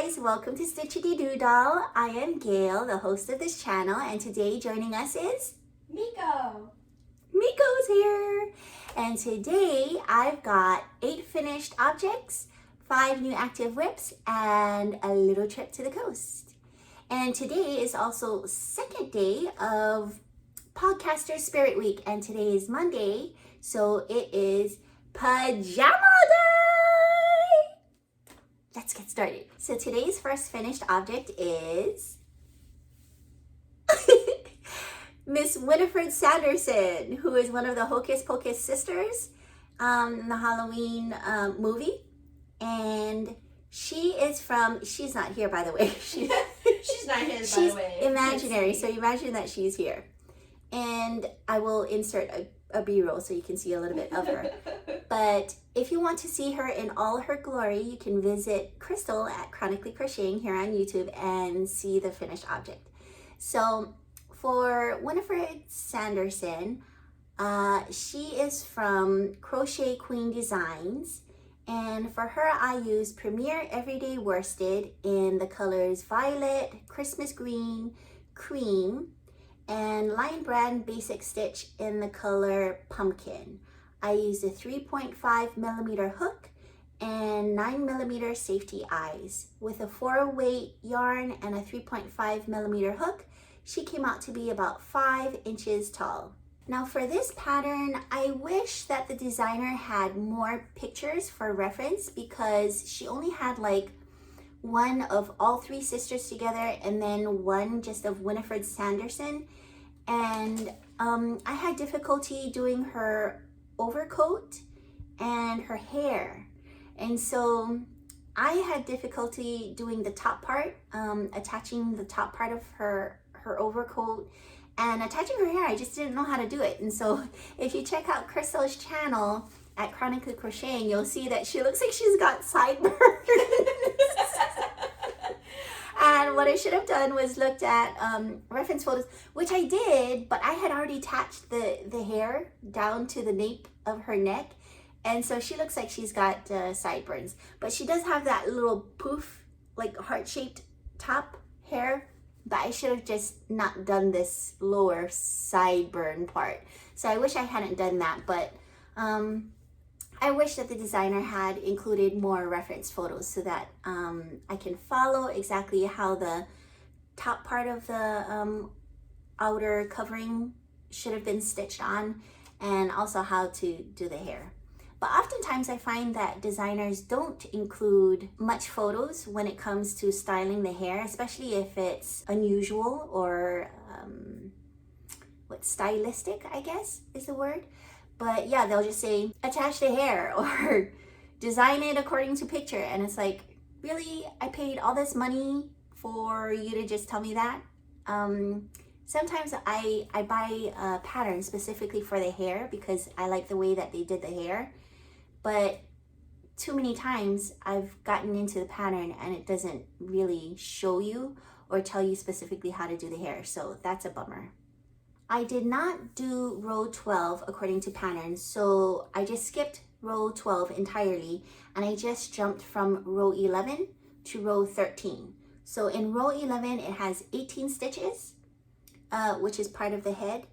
guys, welcome to Stitchity Doodle. I am Gail, the host of this channel, and today joining us is Miko. Miko's here. And today I've got 8 finished objects, 5 new active whips, and a little trip to the coast. And today is also second day of Podcaster Spirit Week, and today is Monday, so it is Pajama Day! Let's get started. So today's first finished object is Miss Winifred Sanderson, who is one of the Hocus Pocus sisters in the Halloween movie. And she's not here, by the way. She's not here, by the way. She's imaginary, so imagine that she's here. And I will insert a B-roll so you can see a little bit of her. But if you want to see her in all her glory, you can visit Crystal at Chronically Crocheting here on YouTube and see the finished object. So for Winifred Sanderson, she is from Crochet Queen Designs. And for her, I used Premier Everyday Worsted in the colors Violet, Christmas Green, Cream, and Lion Brand Basic Stitch in the color Pumpkin. I used a 3.5 millimeter hook and 9 millimeter safety eyes. With a 4-weight yarn and a 3.5 millimeter hook, she came out to be about 5 inches tall. Now for this pattern, I wish that the designer had more pictures for reference, because she only had like one of all 3 sisters together and then one just of Winifred Sanderson. And I had difficulty doing her overcoat and her hair. And so I had difficulty doing the top part, attaching the top part of her overcoat and attaching her hair. I just didn't know how to do it. And so if you check out Crystal's channel at Chronically Crocheting, you'll see that she looks like she's got sideburns. And what I should have done was looked at reference photos, which I did, but I had already attached the hair down to the nape of her neck. And so she looks like she's got sideburns. But she does have that little poof, like heart-shaped top hair. But I should have just not done this lower sideburn part. So I wish I hadn't done that, but I wish that the designer had included more reference photos so that I can follow exactly how the top part of the outer covering should have been stitched on, and also how to do the hair. But oftentimes I find that designers don't include much photos when it comes to styling the hair, especially if it's unusual or stylistic, I guess is the word. But yeah, they'll just say, attach the hair or design it according to picture. And it's like, really? I paid all this money for you to just tell me that? Sometimes I buy a pattern specifically for the hair because I like the way that they did the hair. But too many times I've gotten into the pattern and it doesn't really show you or tell you specifically how to do the hair. So that's a bummer. I did not do row 12 according to pattern, so I just skipped row 12 entirely and I just jumped from row 11 to row 13. So in row 11 it has 18 stitches, which is part of the head,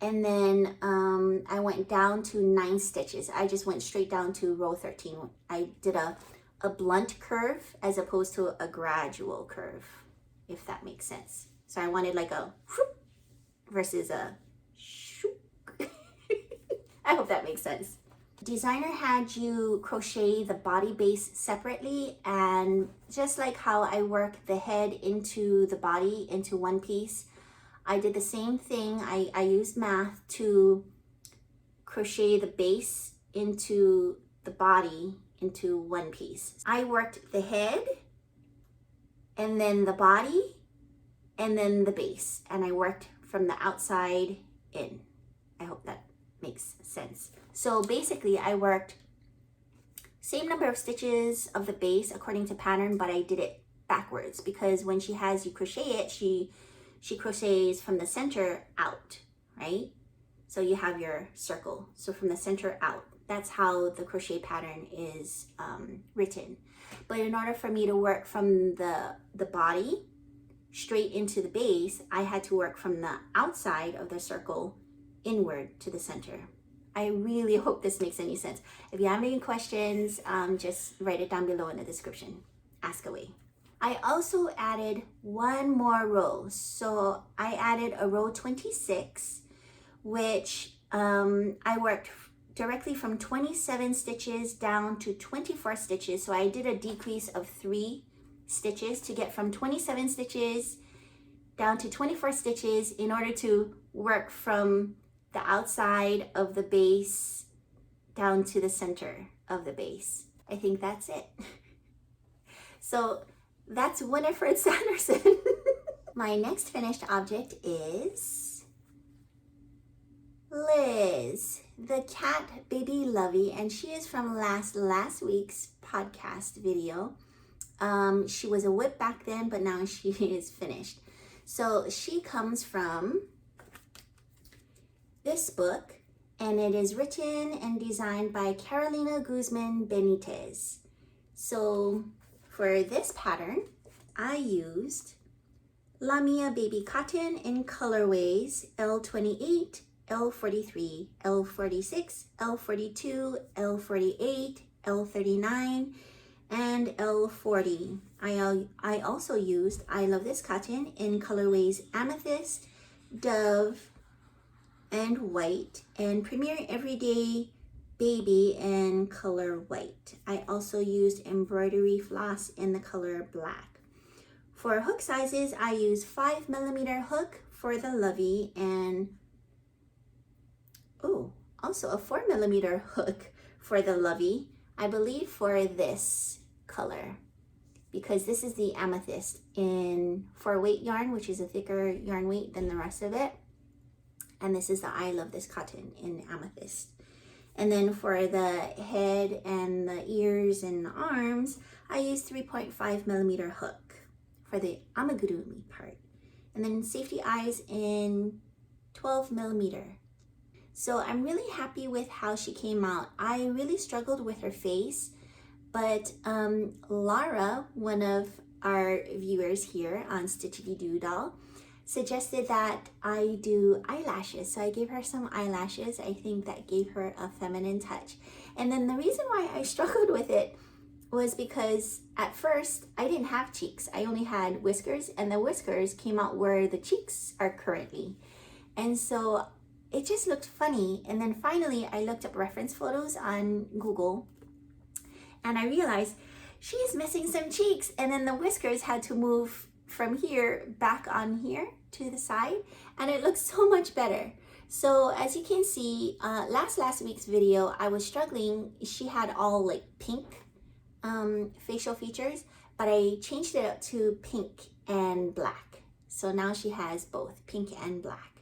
and then I went down to 9 stitches. I just went straight down to row 13. I did a blunt curve as opposed to a gradual curve, if that makes sense. So I wanted like a whoop versus a shoop. I hope that makes sense. Designer had you crochet the body base separately, and just like how I work the head into the body into one piece, I did the same thing. I used math to crochet the base into the body into one piece. I worked the head and then the body and then the base, and I worked from the outside in. I hope that makes sense. So basically I worked same number of stitches of the base according to pattern, but I did it backwards because when she has you crochet it, she crochets from the center out, right? So you have your circle. So from the center out. that's how the crochet pattern is written. But in order for me to work from the body straight into the base, I had to work from the outside of the circle inward to the center. I really hope this makes any sense. If you have any questions, just write it down below in the description. Ask away. I also added one more row. So I added a row 26, which I worked directly from 27 stitches down to 24 stitches. So I did a decrease of 3 stitches to get from 27 stitches down to 24 stitches in order to work from the outside of the base down to the center of the base. I think that's it. So that's Winifred Sanderson. My next finished object is Liz, the cat baby Lovey, and she is from last week's podcast video. She was a whip back then, but now she is finished. So she comes from this book, and it is written and designed by Carolina Guzman Benitez. So for this pattern, I used La Mia Baby Cotton in colorways L28, L43, L46, L42, L48, L39, and L40. I also used I Love This Cotton in colorways Amethyst, Dove, and White, and Premier Everyday Baby in color White. I also used embroidery floss in the color Black. For hook sizes, I used 5mm hook for the Lovey and also a 4mm hook for the Lovey, I believe for this color, because this is the Amethyst in 4-weight yarn, which is a thicker yarn weight than the rest of it. And this is the I Love This Cotton in Amethyst. And then for the head and the ears and the arms, I used 3.5mm hook for the Amigurumi part. And then safety eyes in 12mm. So I'm really happy with how she came out. I really struggled with her face, but Lara, one of our viewers here on Stitchity Doodle, suggested that I do eyelashes. So I gave her some eyelashes. I think that gave her a feminine touch. And then the reason why I struggled with it was because at first I didn't have cheeks. I only had whiskers, and the whiskers came out where the cheeks are currently. And so it just looked funny. And then finally I looked up reference photos on Google, and I realized she is missing some cheeks, and then the whiskers had to move from here back on here to the side, and it looks so much better. So as you can see, last week's video, I was struggling. She had all like pink facial features, but I changed it up to pink and black. So now she has both pink and black.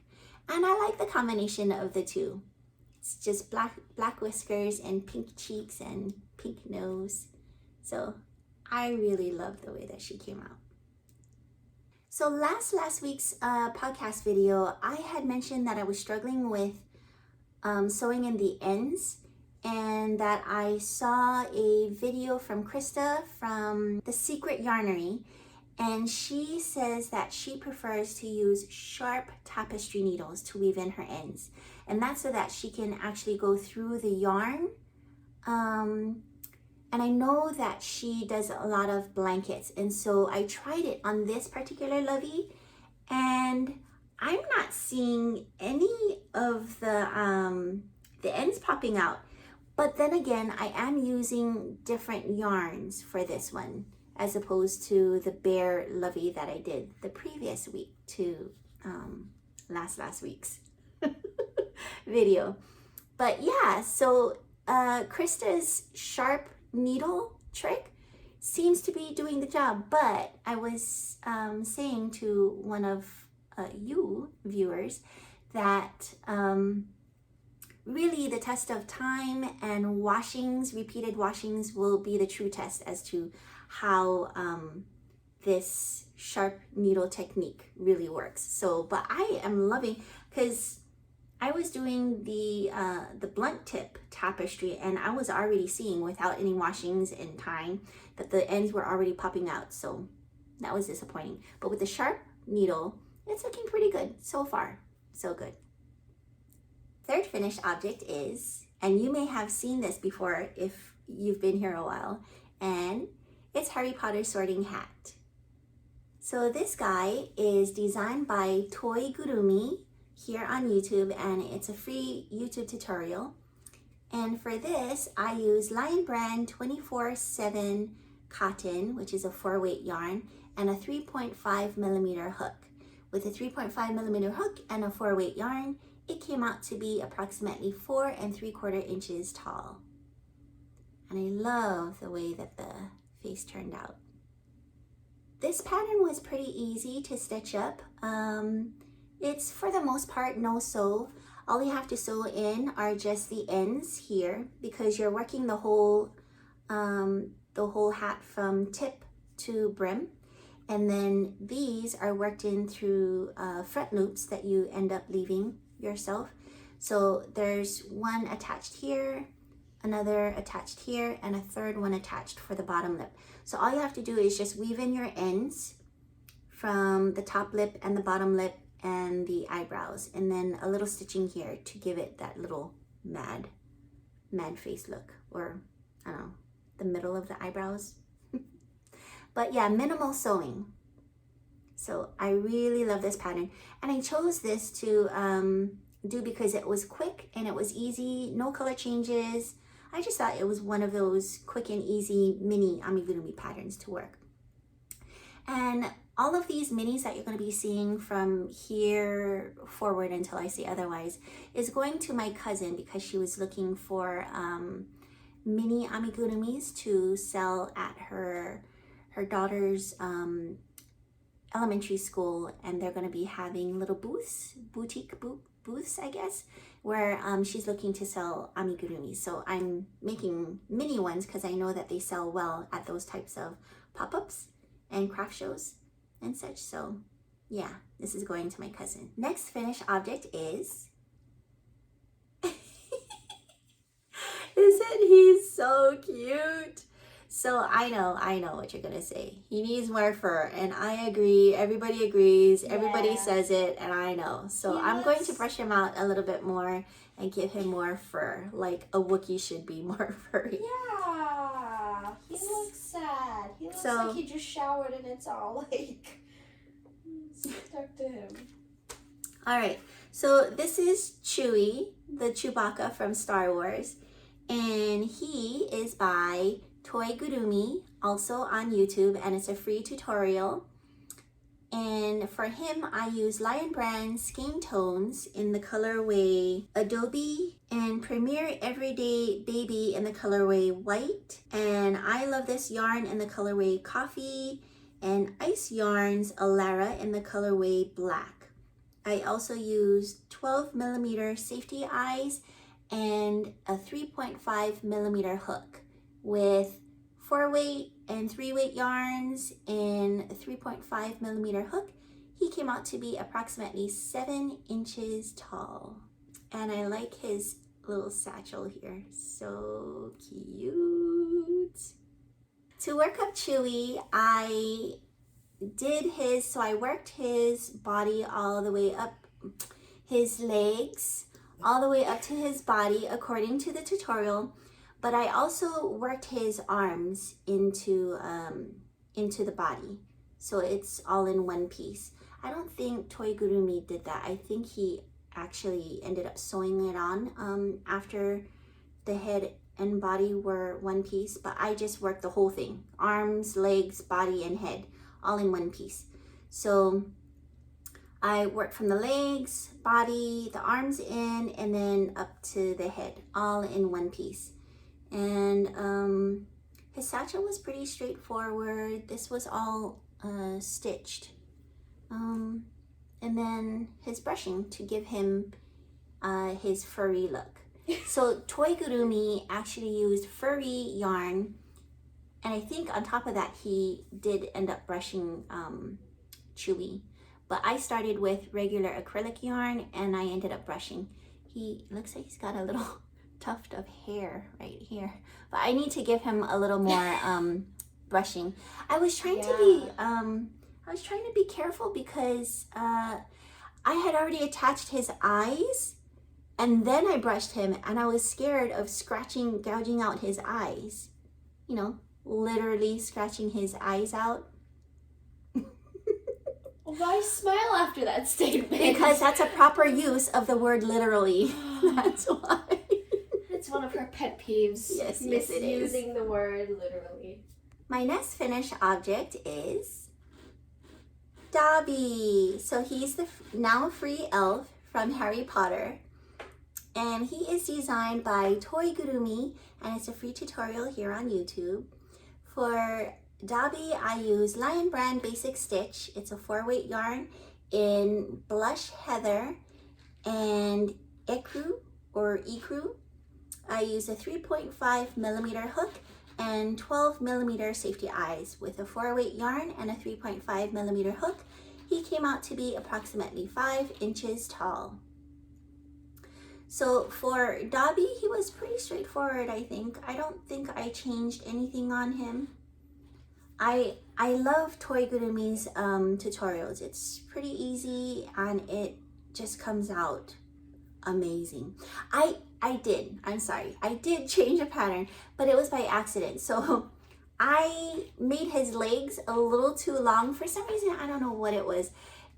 And I like the combination of the two. It's just black whiskers and pink cheeks and pink nose. So I really love the way that she came out. So last week's podcast video, I had mentioned that I was struggling with sewing in the ends, and that I saw a video from Krista from The Secret Yarnery, and she says that she prefers to use sharp tapestry needles to weave in her ends, and that's so that she can actually go through the yarn. And I know that she does a lot of blankets, and so I tried it on this particular Lovey, and I'm not seeing any of the ends popping out. But then again, I am using different yarns for this one, as opposed to the bare Lovey that I did the previous week to last week's video. But yeah, so Krista's sharp needle trick seems to be doing the job. But I was saying to one of you viewers that really the test of time and washings, repeated washings, will be the true test as to how this sharp needle technique really works. So, but I am loving, because I was doing the blunt tip tapestry, and I was already seeing, without any washings in time, that the ends were already popping out, so that was disappointing. But with the sharp needle, it's looking pretty good so far. So good. Third finished object is, and you may have seen this before if you've been here a while, and it's Harry Potter sorting hat. So this guy is designed by Toygurumi here on YouTube, and it's a free YouTube tutorial. And for this, I use Lion Brand 24/7 cotton, which is a 4-weight yarn, and a 3.5 millimeter hook. With a 3.5 millimeter hook and a 4-weight yarn, it came out to be approximately 4 3/4 inches tall. And I love the way that the face turned out. This pattern was pretty easy to stitch up. It's for the most part no sew. All you have to sew in are just the ends here, because you're working the whole hat from tip to brim. And then these are worked in through front loops that you end up leaving yourself. So there's one attached here, another attached here, and a third one attached for the bottom lip. So all you have to do is just weave in your ends from the top lip and the bottom lip and the eyebrows, and then a little stitching here to give it that little mad face look, or I don't know, the middle of the eyebrows. But yeah, minimal sewing. So I really love this pattern, and I chose this to do because it was quick and it was easy, no color changes. I just thought it was one of those quick and easy mini amigurumi patterns to work. And all of these minis that you're going to be seeing from here forward until I say otherwise is going to my cousin, because she was looking for mini amigurumis to sell at her daughter's elementary school, and they're going to be having little boutique booths, I guess, where she's looking to sell amigurumis. So I'm making mini ones because I know that they sell well at those types of pop-ups and craft shows and such. So yeah, this is going to my cousin. Next finished object is isn't he so cute? So I know what you're gonna say. He needs more fur, and I agree. Everybody agrees. Yeah. Everybody says it, and I know. So I'm going to brush him out a little bit more and give him more fur, like a Wookiee should be more furry. Yeah, he looks sad. He looks like he just showered and it's all like stuck to him. All right, so this is Chewie, the Chewbacca from Star Wars, and he is by Toygurumi, also on YouTube, and it's a free tutorial. And for him, I use Lion Brand Skein Tones in the colorway Dobby, and Premier Everyday Baby in the colorway White. And I love this yarn in the colorway Coffee, and Ice Yarns Alara in the colorway Black. I also use 12 millimeter safety eyes and a 3.5 millimeter hook with 4-weight and 3-weight yarns and a 3.5 millimeter hook. He came out to be approximately 7 inches tall. And I like his little satchel here. So cute. To work up Chewie, I worked his body all the way up, his legs, all the way up to his body according to the tutorial. But I also worked his arms into the body, so it's all in one piece. I don't think Toygurumi did that. I think he actually ended up sewing it on after the head and body were one piece, but I just worked the whole thing. Arms, legs, body, and head, all in one piece. So I worked from the legs, body, the arms in, and then up to the head, all in one piece. And his satchel was pretty straightforward. This was all stitched. And then his brushing to give him his furry look. So Toygurumi actually used furry yarn, and I think on top of that he did end up brushing Chewie. But I started with regular acrylic yarn and I ended up brushing. He looks like he's got a little tuft of hair right here. But I need to give him a little more brushing. I was trying to be careful because I had already attached his eyes and then I brushed him, and I was scared of gouging out his eyes. You know, literally scratching his eyes out. Why smile after that statement? Because that's a proper use of the word literally. That's why. It's one of her pet peeves. Yes, it is. Misusing the word literally. My next finished object is Dobby. So he's the now free elf from Harry Potter. And he is designed by Amigurumi, and it's a free tutorial here on YouTube. For Dobby, I use Lion Brand Basic Stitch. It's a 4-weight yarn in Blush Heather and Ecru or Ecru. I use a 3.5 millimeter hook and 12 millimeter safety eyes with a 4-weight yarn and a 3.5 millimeter hook. He came out to be approximately 5 inches tall. So for Dobby, he was pretty straightforward, I think. I don't think I changed anything on him. I love Amigurumi's tutorials. It's pretty easy and it just comes out amazing. I did change a pattern, but it was by accident. So I made his legs a little too long for some reason. I don't know what it was.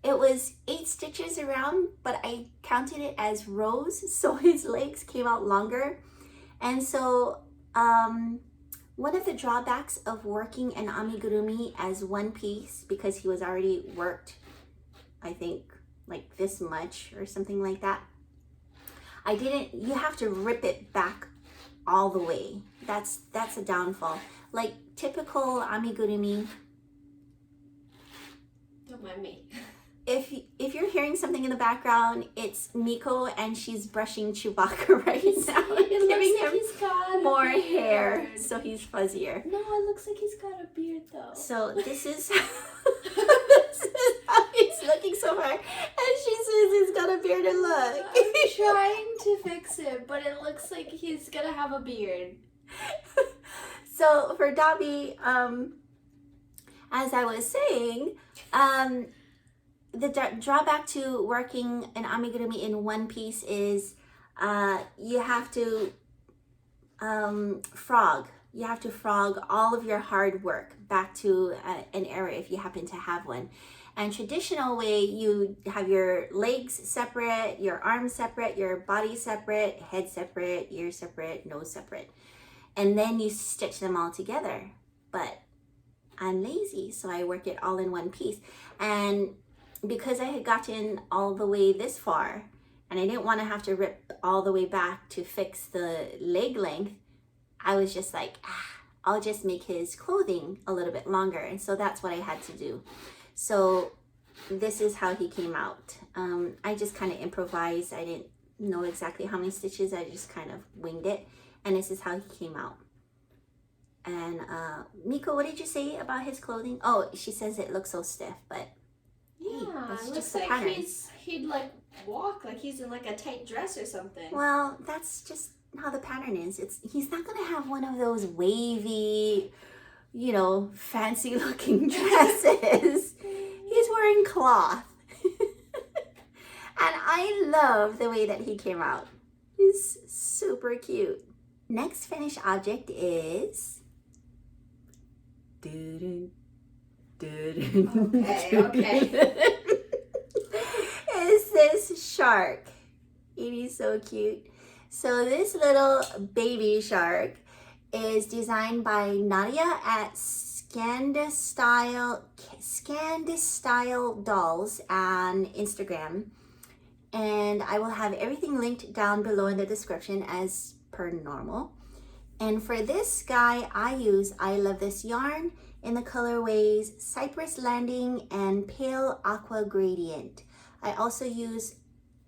It was 8 stitches around, but I counted it as rows, so his legs came out longer. And so one of the drawbacks of working an amigurumi as one piece, because he was already worked, I think like this much or something like that, you have to rip it back all the way. That's a downfall. Like typical amigurumi. Don't mind me. If you're hearing something in the background, it's Miko and she's brushing Chewbacca right now, giving him he's got more hair, so he's fuzzier. No, it looks like he's got a beard though. So this is how he's looking so far, and she says he's got a beard and look. I'm trying to fix it, but it looks like he's gonna have a beard. So for Dobby, as I was saying, the drawback to working an amigurumi in one piece is you have to frog. You have to frog all of your hard work back to an area if you happen to have one. And traditional way, you have your legs separate, your arms separate, your body separate, head separate, ear separate, nose separate. And then you stitch them all together. But I'm lazy, so I work it all in one piece. And because I had gotten all the way this far and I didn't want to have to rip all the way back to fix the leg length, I was just like, I'll just make his clothing a little bit longer. And so that's what I had to do. So this is how he came out. I just kind of improvised. I didn't know exactly how many stitches. I just kind of winged it. And this is how he came out. And Miko, what did you say about his clothing? Oh, she says it looks so stiff, but yeah, that's it just looks the like pattern. he'd like walk like he's in like a tight dress or something. Well, that's just how the pattern is. He's not gonna have one of those wavy, you know, fancy looking dresses. He's wearing cloth. And I love the way that he came out. He's super cute. Next finished object is Okay. Is this shark. It is so cute. So this little baby shark is designed by Nadia at Scandistyle Dolls on Instagram. And I will have everything linked down below in the description as per normal. And for this guy, I love this yarn in the colorways Cypress Landing and Pale Aqua Gradient. I also use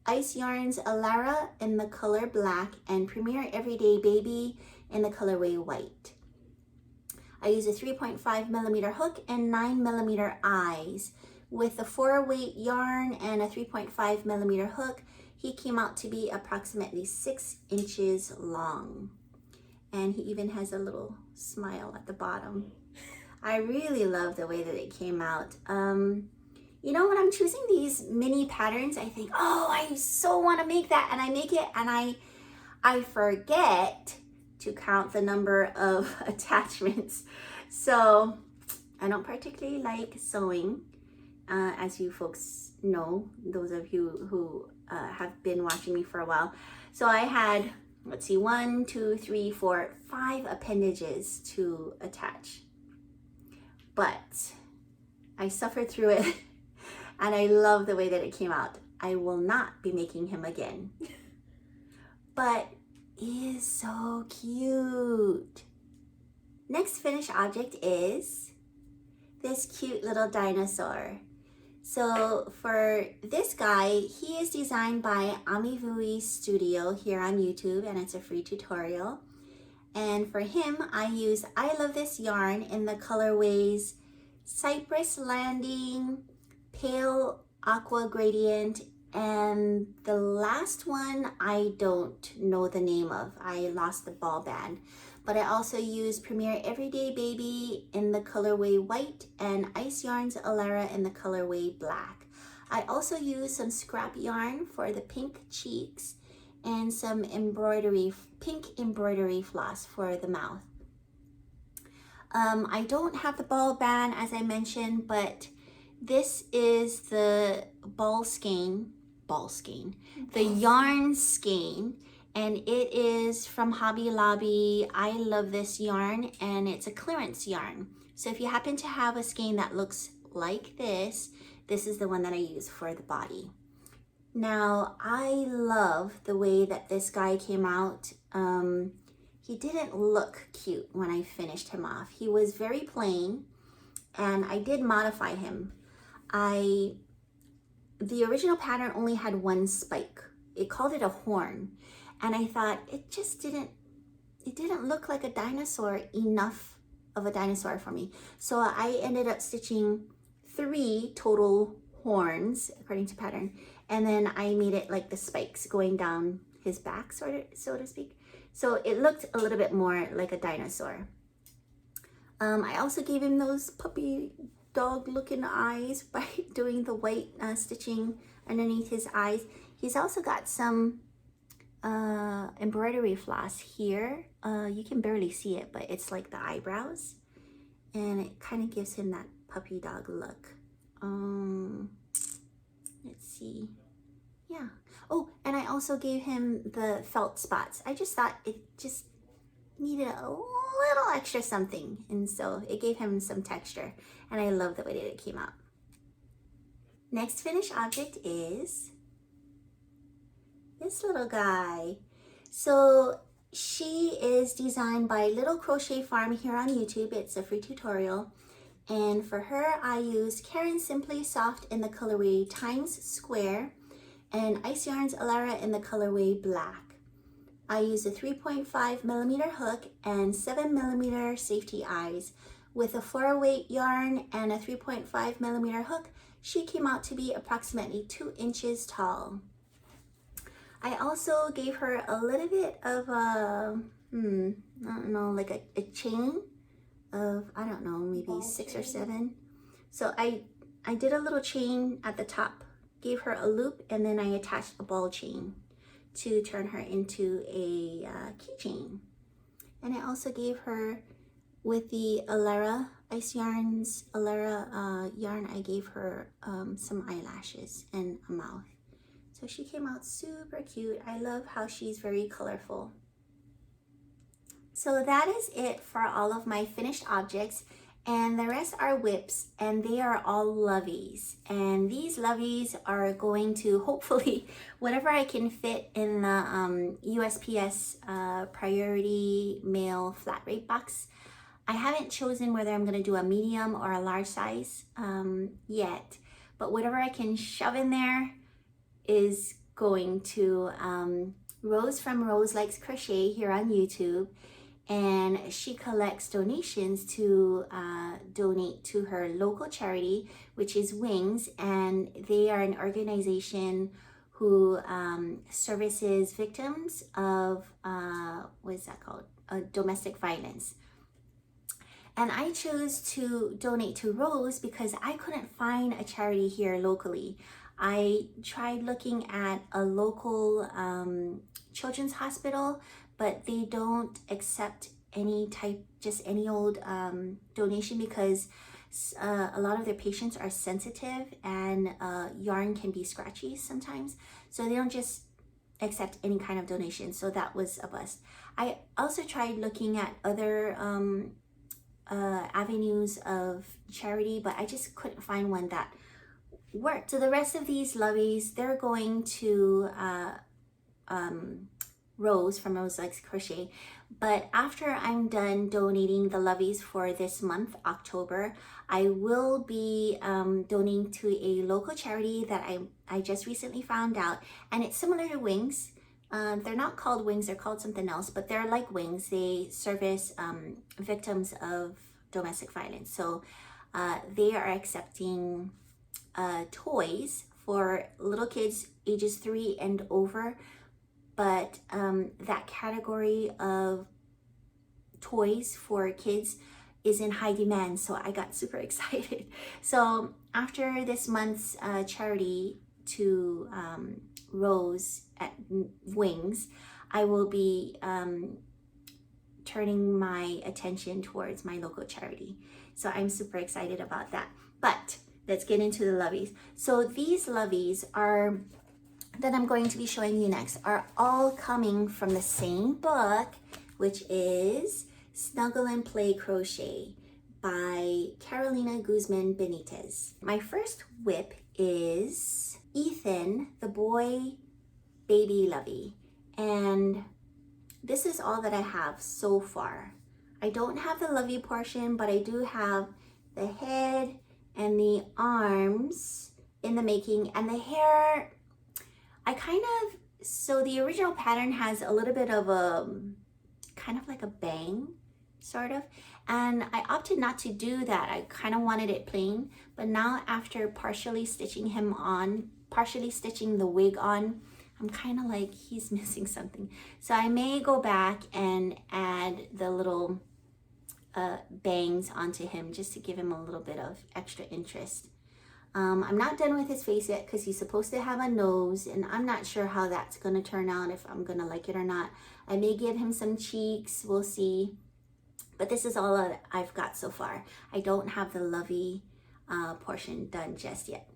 Ice Yarns Alara in the color black and Premier Everyday Baby in the colorway white. I use a 3.5 millimeter hook and 9 millimeter eyes. With a 4-weight yarn and a 3.5 millimeter hook, He came out to be approximately 6 inches long. And he even has a little smile at the bottom. I really love the way that it came out. You know, when I'm choosing these mini patterns, I think, oh, I so want to make that. And I make it and I forget to count the number of attachments. So I don't particularly like sewing, as you folks know, those of you who have been watching me for a while. So I had, let's see, 1, 2, 3, 4, 5 appendages to attach. But I suffered through it and I love the way that it came out. I will not be making him again. But he is so cute. Next finished object is this cute little dinosaur. So for this guy, he is designed by Amigurumi Studio here on YouTube, and it's a free tutorial. And for him, I use I Love This yarn in the colorways Cypress Landing, Pale Aqua Gradient, and the last one I don't know the name of. I lost the ball band. But I also use Premier Everyday Baby in the colorway white and Ice Yarns Alara in the colorway black. I also use some scrap yarn for the pink cheeks and some pink embroidery floss for the mouth. I don't have the ball band as I mentioned, but this is the the Yarns Skein. And it is from Hobby Lobby. I love this yarn and it's a clearance yarn. So if you happen to have a skein that looks like this, this is the one that I use for the body. Now, I love the way that this guy came out. He didn't look cute when I finished him off. He was very plain and I did modify him. The original pattern only had 1 spike. It called it a horn. And I thought it didn't look like a dinosaur, enough of a dinosaur for me. So I ended up stitching 3 total horns according to pattern. And then I made it like the spikes going down his back, so to speak. So it looked a little bit more like a dinosaur. I also gave him those puppy dog looking eyes by doing the white stitching underneath his eyes. He's also got some embroidery floss here. You can barely see it, but it's like the eyebrows and it kind of gives him that puppy dog look. Let's see. Yeah. Oh, and I also gave him the felt spots. I just thought it just needed a little extra something, and so it gave him some texture, and I love the way that it came out. Next finished object is this little guy. So she is designed by Little Crochet Farm here on YouTube. It's a free tutorial. And for her, I used Karen Simply Soft in the colorway Times Square and Ice Yarns Alara in the colorway Black. I used a 3.5mm hook and 7mm safety eyes. With a 408 yarn and a 3.5mm hook, she came out to be approximately 2 inches tall. I also gave her a little bit of a, I don't know, like a chain of, I don't know, maybe 6 or 7. So I did a little chain at the top, gave her a loop, and then I attached a ball chain to turn her into a keychain. And I also gave her, with the Alara, Ice Yarns Alara yarn, I gave her some eyelashes and a mouth. So she came out super cute. I love how she's very colorful. So that is it for all of my finished objects, and the rest are whips, and they are all Lovies. And these Lovies are going to, hopefully, whatever I can fit in the USPS priority mail flat rate box. I haven't chosen whether I'm gonna do a medium or a large size yet, but whatever I can shove in there is going to Rose from Rose Likes Crochet here on YouTube, and she collects donations to donate to her local charity, which is Wings, and they are an organization who services victims of, what is that called? Domestic violence. And I chose to donate to Rose because I couldn't find a charity here locally. I tried looking at a local children's hospital, but they don't accept any type, just any old donation, because a lot of their patients are sensitive and yarn can be scratchy sometimes. So they don't just accept any kind of donation. So that was a bust. I also tried looking at other avenues of charity, but I just couldn't find one that worked. So the rest of these Lovies, they're going to Rose from Rose Likes Crochet. But after I'm done donating the Lovies for this month, October, I will be donating to a local charity that I just recently found out, and it's similar to Wings. They're not called Wings, they're called something else, but they're like Wings. They service victims of domestic violence. So they are accepting toys for little kids ages 3 and over, but that category of toys for kids is in high demand, so I got super excited. So after this month's charity to Rose at Wings, I will be turning my attention towards my local charity. So I'm super excited about that. But let's get into the Lovies. So these Lovies are that I'm going to be showing you next are all coming from the same book, which is Snuggle and Play Crochet by Carolina Guzman Benitez. My first whip is Ethan, the boy baby Lovey, and this is all that I have so far. I don't have the Lovey portion, but I do have the head and the arms in the making, and the hair, so the original pattern has a little bit of a kind of like a bang, sort of, and I opted not to do that. I kind of wanted it plain, but now after partially stitching the wig on, I'm kind of like, he's missing something. So I may go back and add the little bangs onto him just to give him a little bit of extra interest. I'm not done with his face yet because he's supposed to have a nose, and I'm not sure how that's going to turn out, if I'm going to like it or not. I may give him some cheeks, we'll see. But this is all that I've got so far. I don't have the Lovey portion done just yet.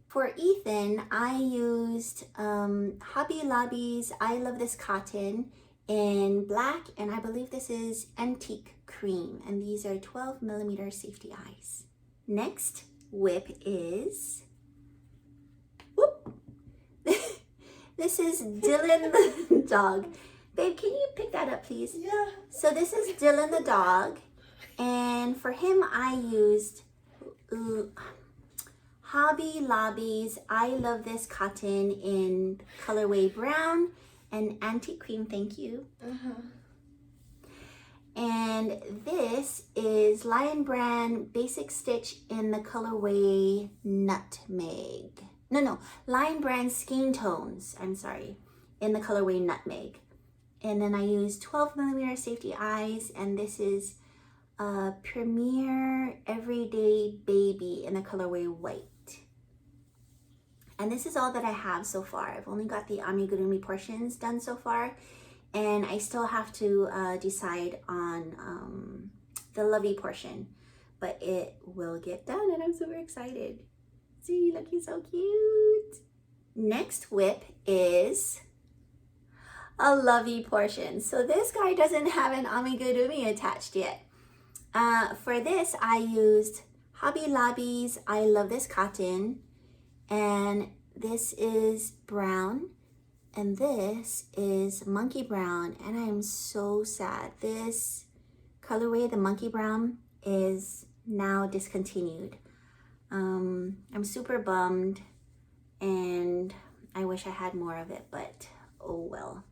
For Ethan, I used Hobby Lobby's I Love This Cotton in black, and I believe this is Antique Cream, and these are 12mm safety eyes. Next whip is, whoop, this is Dylan the dog. Babe, can you pick that up, please? Yeah. So this is Dylan the dog, and for him I used Hobby Lobby's I Love This Cotton in colorway brown and Antique Cream, thank you. And this is Lion Brand Basic Stitch in the colorway Nutmeg. No, Lion Brand Skein Tones, I'm sorry, in the colorway Nutmeg. And then I used 12mm safety eyes, and this is Premier Everyday Baby in the colorway White. And this is all that I have so far. I've only got the Amigurumi portions done so far, and I still have to decide on the Lovey portion, but it will get done, and I'm super excited. See, look, he's so cute. Next whip is a Lovey portion. So this guy doesn't have an Amigurumi attached yet. For this, I used Hobby Lobby's I Love This Cotton, and this is brown, and this is monkey brown, and I am so sad. This colorway, the monkey brown, is now discontinued. I'm super bummed, and I wish I had more of it, but oh well.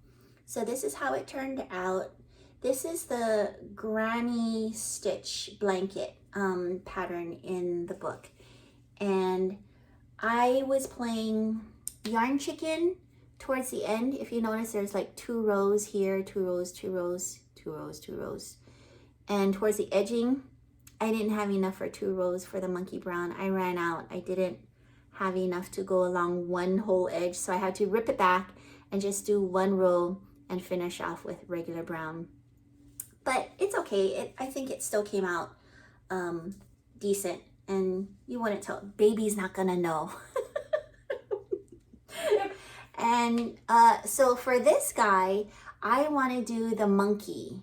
So this is how it turned out. This is the granny stitch blanket pattern in the book, and I was playing yarn chicken towards the end. If you notice, there's like 2 rows here, 2 rows, 2 rows, 2 rows, 2 rows. And towards the edging, I didn't have enough for 2 rows for the monkey brown. I ran out. I didn't have enough to go along one whole edge, so I had to rip it back and just do 1 row and finish off with regular brown. But it's okay. I think it still came out decent, and you wouldn't tell. Baby's not gonna know. And so for this guy, I want to do the monkey,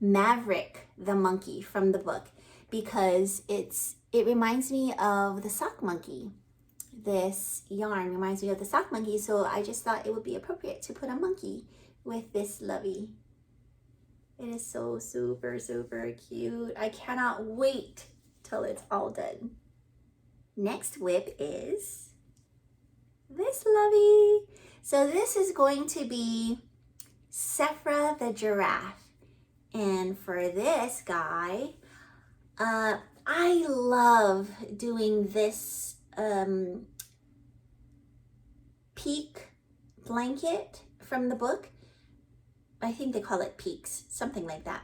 Maverick the monkey from the book, because it reminds me of the sock monkey. This yarn reminds me of the sock monkey, so I just thought it would be appropriate to put a monkey with this lovey. It is so super, super cute. I cannot wait till it's all done. Next whip is this lovey. So this is going to be Sephra the giraffe. And for this guy, I love doing this peak blanket from the book. I think they call it peaks, something like that.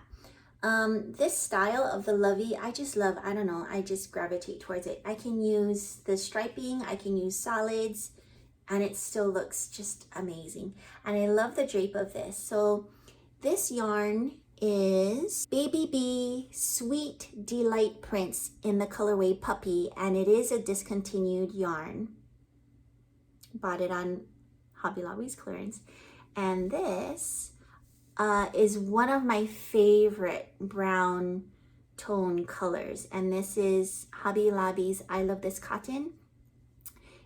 This style of the lovey, I just love, I don't know, I just gravitate towards it. I can use the striping, I can use solids, and it still looks just amazing. And I love the drape of this. So this yarn is Baby Bee Sweet Delight Prints in the colorway Puppy, and it is a discontinued yarn. Bought it on Hobby Lobby's clearance. And this is one of my favorite brown tone colors, and this is Hobby Lobby's I Love This Cotton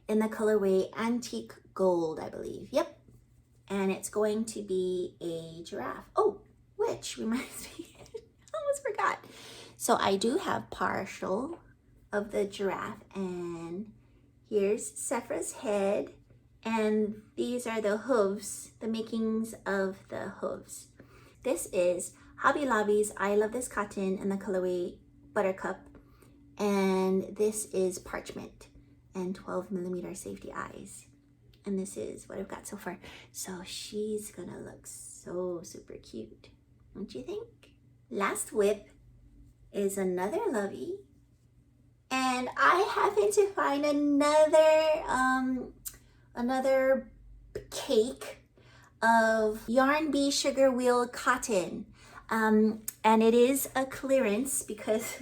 in the colorway Antique Gold, I believe. Yep. And it's going to be a giraffe. Oh, which reminds me, I almost forgot. So I do have partial of the giraffe, and here's Sephra's head, and these are the hooves, the makings of the hooves. This is Hobby Lobby's I Love This Cotton in the colorway Buttercup, and this is Parchment and 12mm safety eyes. And this is what I've got so far. So she's gonna look so super cute, don't you think? Last whip is another lovey, and I happen to find another cake of Yarn Bee Sugar Wheel Cotton, and it is a clearance because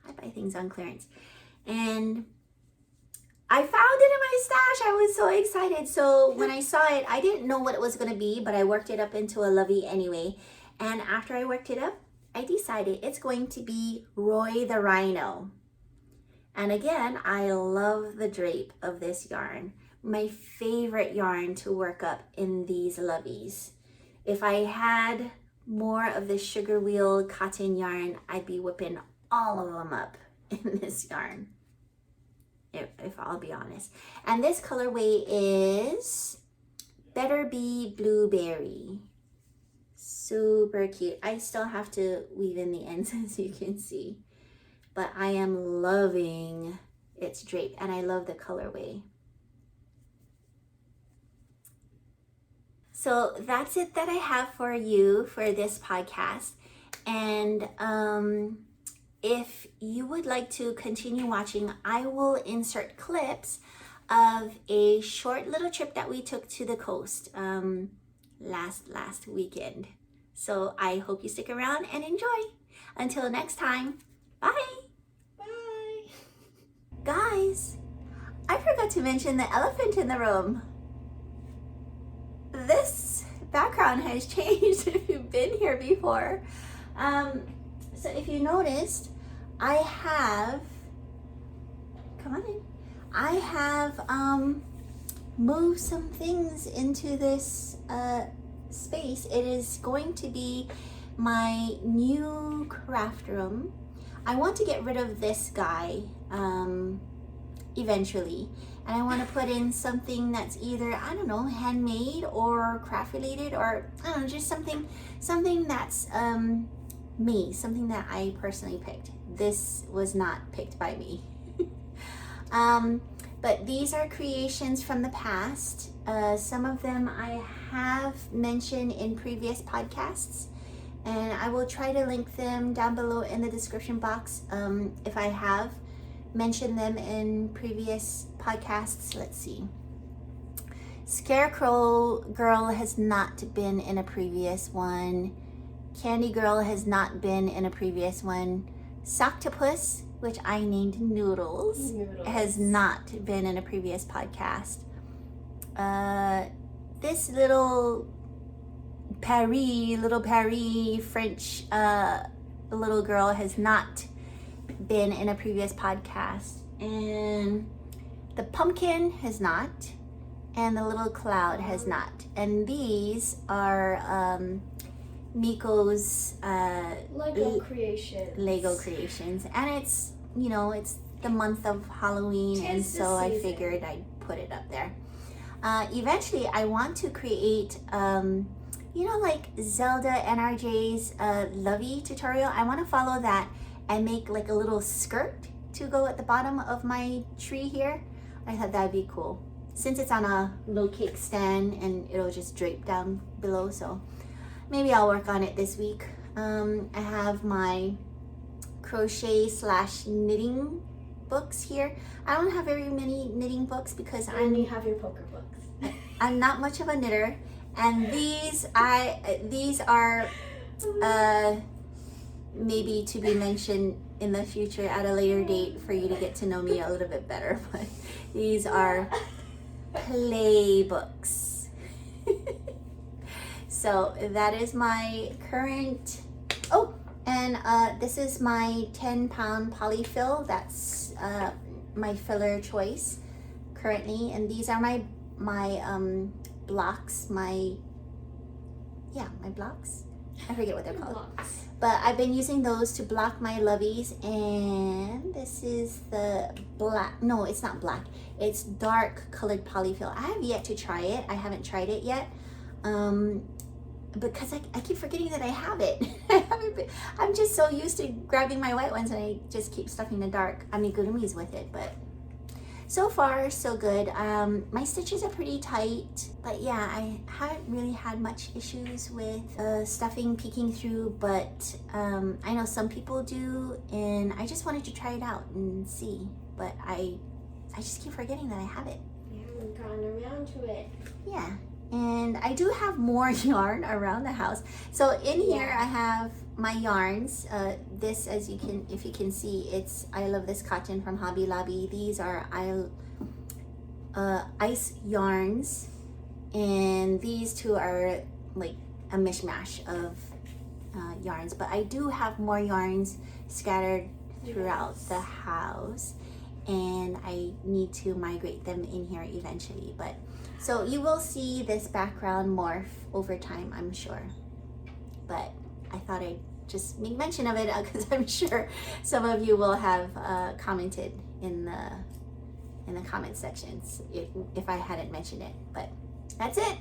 I buy things on clearance, and I found it in my stash. I was so excited. So when I saw it, I didn't know what it was going to be, but I worked it up into a lovey anyway. And after I worked it up, I decided it's going to be Roy the Rhino. And again, I love the drape of this yarn. My favorite yarn to work up in these loveys. If I had more of the sugar wheel cotton yarn, I'd be whipping all of them up in this yarn, if I'll be honest. And this colorway is Better Be Blueberry. Super cute. I still have to weave in the ends, as you can see, but I am loving its drape, and I love the colorway. So that's it that I have for you for this podcast. And if you would like to continue watching, I will insert clips of a short little trip that we took to the coast last weekend. So I hope you stick around and enjoy. Until next time, bye. Bye. Guys, I forgot to mention the elephant in the room. This background has changed if you've been here before. So if you noticed, I have moved some things into this space. It is going to be my new craft room. I want to get rid of this guy eventually, and I want to put in something that's either, I don't know, handmade or craft related, or I don't know, just something that's me, something that I personally picked. This was not picked by me. But But these are creations from the past. Some of them I have mentioned in previous podcasts, and I will try to link them down below in the description box if I have mentioned them in previous podcasts. Let's see. Scarecrow Girl has not been in a previous one. Candy Girl has not been in a previous one. Soctopus, which I named Noodles, has not been in a previous podcast. This little Paris French little girl has not been in a previous podcast. And the pumpkin has not. And the little cloud has not. And these are Miko's Lego creations. And it's, you know, it's the month of Halloween, and so I figured I'd put it up there. Eventually I want to create you know, like Zelda NRJ's Lovey tutorial. I want to follow that and make like a little skirt to go at the bottom of my tree here. I thought that'd be cool, since it's on a little cake stand and it'll just drape down below. So maybe I'll work on it this week. I have my crochet / knitting books here. I don't have very many knitting books because you have your poker books. I'm not much of a knitter, and these are maybe to be mentioned in the future at a later date for you to get to know me a little bit better. But these are play books. So that is my current, oh, and this is my 10-pound polyfill. That's my filler choice currently, and these are my blocks, my blocks. I forget what they're called. Blocks. But I've been using those to block my Lovies, and this is the black, no, it's not black, it's dark colored polyfill. I have yet to try it. I haven't tried it yet because I keep forgetting that I have it. I'm just so used to grabbing my white ones, and I just keep stuffing the dark Amigurumis with it. But so far so good. My stitches are pretty tight, but yeah, I haven't really had much issues with stuffing peeking through, but I know some people do, and I just wanted to try it out and see, but I just keep forgetting that I have it. You haven't gotten around to it. Yeah, and I do have more yarn around the house. So in here I have my yarns. This, as you can, if you can see, it's I Love This Cotton from Hobby Lobby. These are ice yarns, and these two are like a mishmash of yarns. But I do have more yarns scattered throughout the house, and I need to migrate them in here eventually. But so you will see this background morph over time, I'm sure. But I thought I'd just make mention of it because I'm sure some of you will have commented in the comment sections if I hadn't mentioned it. But that's it.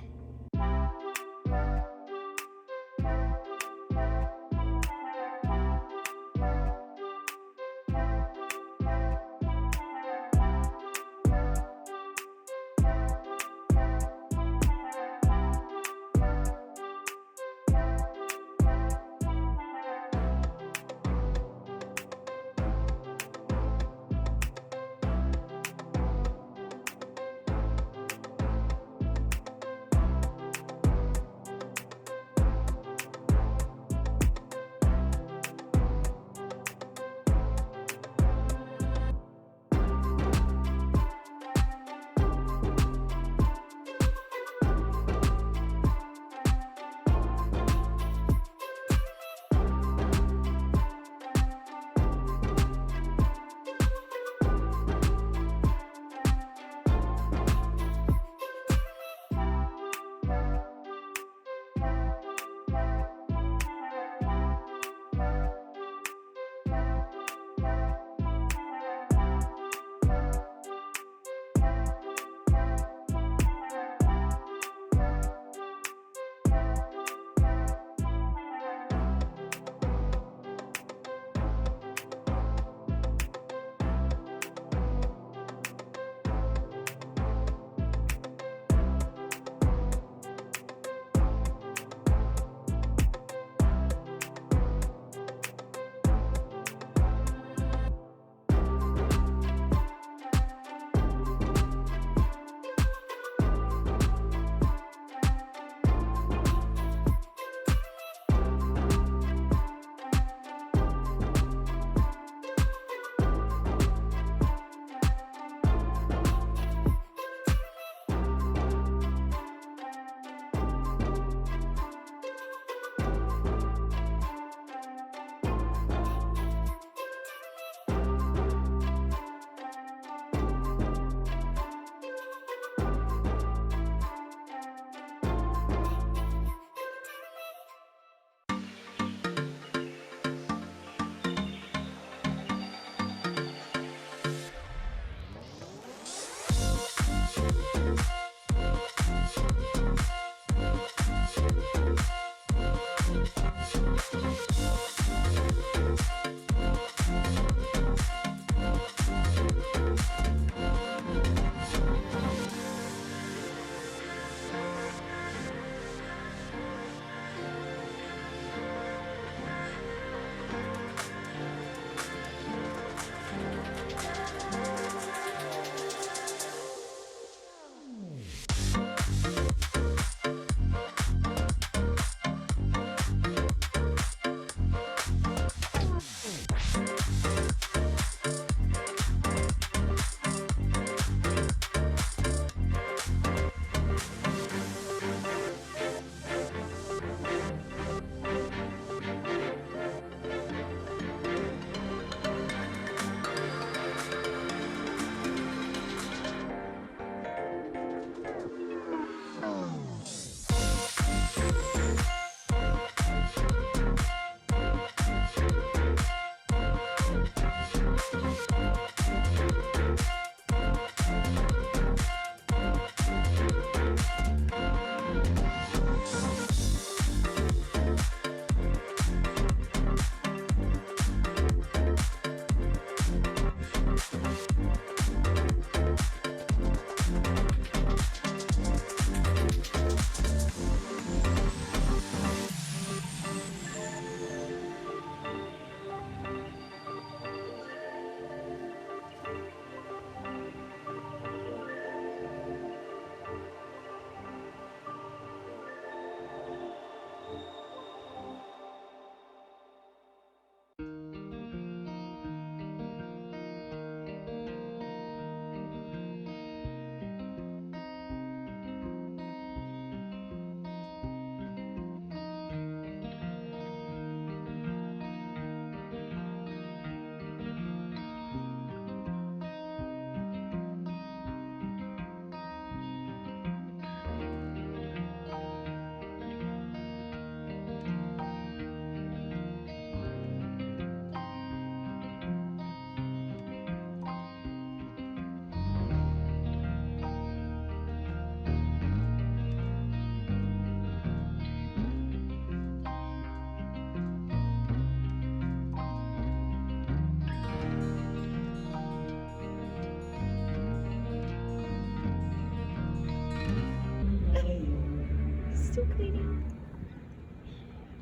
so clean.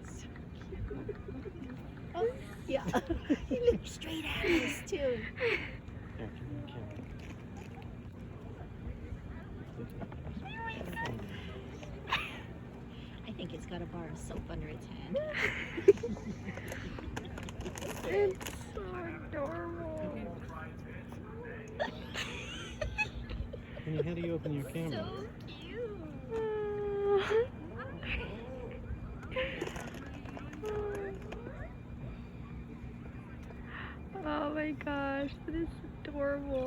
So cute. Oh, yeah. He looks straight at us, too. I think it's got a bar of soap under its hand. It's so adorable. Honey, how do you open your camera? So cute. Oh my gosh, that is adorable.